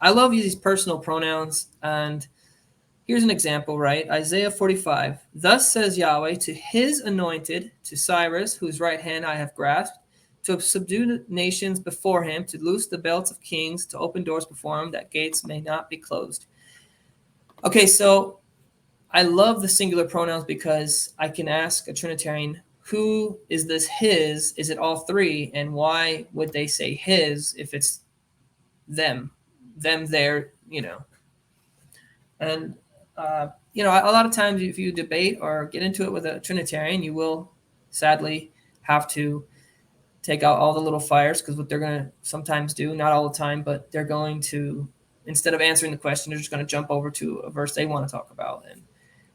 I love these personal pronouns. And here's an example, right? Isaiah 45. Thus says Yahweh to his anointed, to Cyrus, whose right hand I have grasped, to subdue nations before him, to loose the belts of kings, to open doors before him, that gates may not be closed. Okay, so I love the singular pronouns because I can ask a Trinitarian, who is this his? Is it all three? And why would they say his if it's them? Them, there, And, a lot of times if you debate or get into it with a Trinitarian, you will sadly have to take out all the little fires, because what they're going to sometimes do, not all the time, but they're going to, instead of answering the question, they're just going to jump over to a verse they want to talk about. And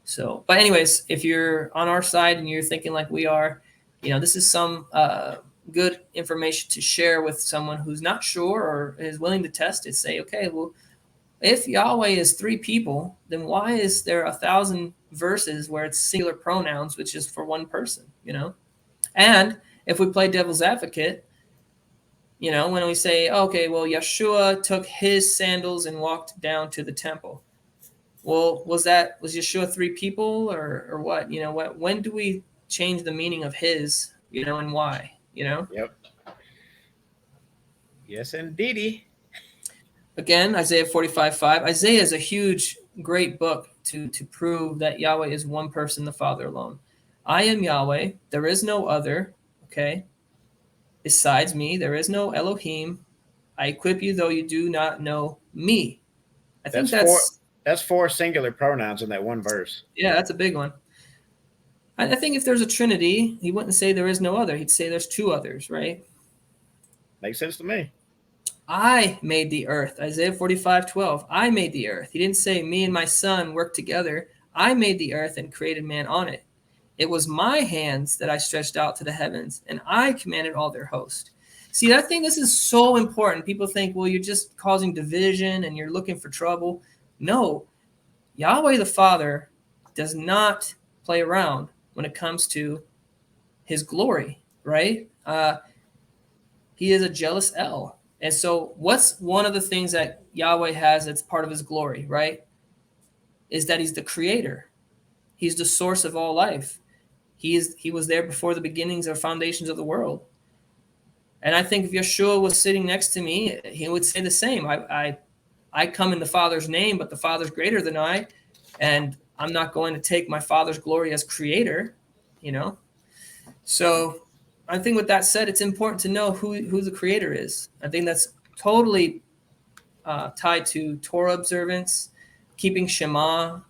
so, but anyways, if you're on our side and you're thinking like we are, this is some good information to share with someone who's not sure or is willing to test it. Say, okay, well, if Yahweh is three people, then why is there 1,000 verses where it's singular pronouns, which is for one person, And if we play devil's advocate, when we say, okay, well, Yeshua took his sandals and walked down to the temple. Well, was Yeshua three people or what? When do we change the meaning of his, and why, Yep. Yes, indeedy. Again, Isaiah 45:5. Isaiah is a huge, great book to prove that Yahweh is one person, the Father alone. I am Yahweh. There is no other. Okay. Besides me, there is no Elohim. I equip you, though you do not know me. I think that's four singular pronouns in that one verse. Yeah, that's a big one. I think if there's a Trinity, he wouldn't say there is no other. He'd say there's two others, right? Makes sense to me. I made the earth. Isaiah 45:12. I made the earth. He didn't say me and my son worked together. I made the earth and created man on it. It was my hands that I stretched out to the heavens, and I commanded all their host. See, I think this is so important. People think, well, you're just causing division and you're looking for trouble. No, Yahweh the Father does not play around when it comes to his glory, right? He is a jealous El. And so what's one of the things that Yahweh has that's part of his glory, right? Is that he's the creator. He's the source of all life. He was there before the beginnings or foundations of the world. And I think if Yeshua was sitting next to me, he would say the same. I come in the Father's name, but the Father's greater than I, and I'm not going to take my Father's glory as creator, So I think with that said, it's important to know who the creator is. I think that's totally tied to Torah observance, keeping Shema,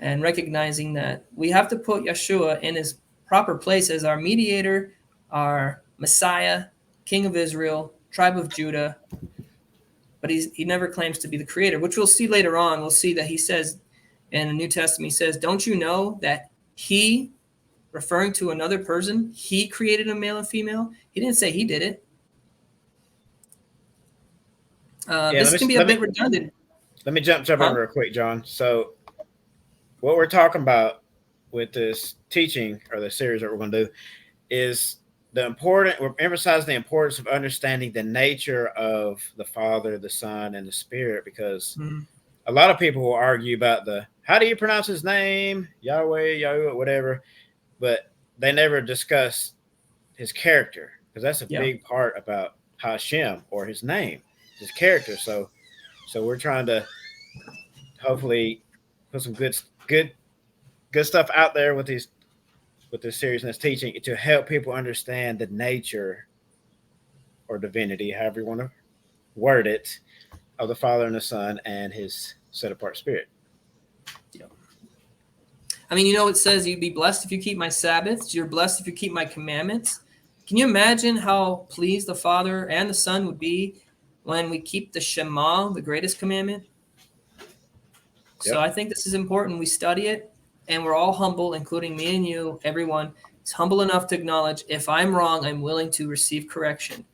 and recognizing that we have to put Yeshua in his proper place as our mediator, our Messiah, King of Israel, tribe of Judah. But he never claims to be the creator, which we'll see later on. We'll see that he says in the New Testament, he says, don't you know that he, referring to another person, he created a male and female? He didn't say he did it. This can be a bit redundant. Let me jump in real quick, John. So what we're talking about with this teaching or the series that we're going to do is we're emphasizing the importance of understanding the nature of the Father, the Son, and the Spirit, because a lot of people will argue about how do you pronounce his name, Yahweh, Yahuwah, whatever, but they never discuss his character, because that's a big part about Hashem, or his name, his character. So we're trying to hopefully put some good stuff out there with this series and this teaching to help people understand the nature or divinity, however you want to word it, of the Father and the Son and his set apart Spirit. I mean, it says you'd be blessed if you keep my Sabbaths. You're blessed if you keep my commandments. Can you imagine how pleased the Father and the Son would be when we keep the Shema, the greatest commandment? Yep. So I think this is important. We study it, and we're all humble, including me and you. Everyone is humble enough to acknowledge, if I'm wrong, I'm willing to receive correction.